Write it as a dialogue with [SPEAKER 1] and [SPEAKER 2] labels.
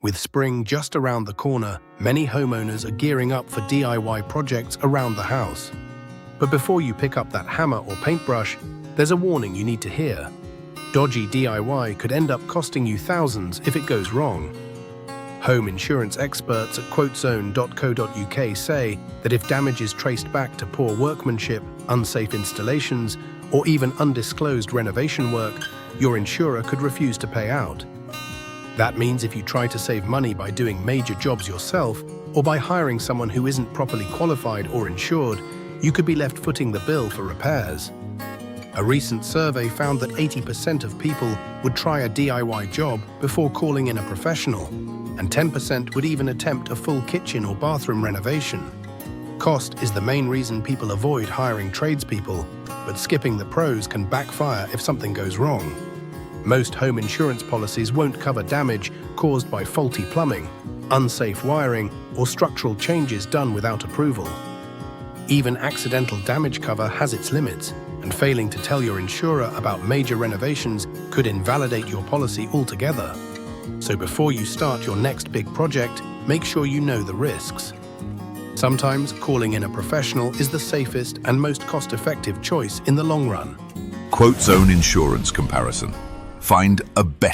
[SPEAKER 1] With spring just around the corner, many homeowners are gearing up for DIY projects around the house. But before you pick up that hammer or paintbrush, there's a warning you need to hear. Dodgy DIY could end up costing you thousands if it goes wrong. Home insurance experts at quotezone.co.uk say that if damage is traced back to poor workmanship, unsafe installations, or even undisclosed renovation work, your insurer could refuse to pay out. That means if you try to save money by doing major jobs yourself or by hiring someone who isn't properly qualified or insured, you could be left footing the bill for repairs. A recent survey found that 80% of people would try a DIY job before calling in a professional, and 10% would even attempt a full kitchen or bathroom renovation. Cost is the main reason people avoid hiring tradespeople, but skipping the pros can backfire if something goes wrong. Most home insurance policies won't cover damage caused by faulty plumbing, unsafe wiring, or structural changes done without approval. Even accidental damage cover has its limits, and failing to tell your insurer about major renovations could invalidate your policy altogether. So before you start your next big project, make sure you know the risks. Sometimes calling in a professional is the safest and most cost-effective choice in the long run.
[SPEAKER 2] Quote Zone Insurance Comparison. Find a better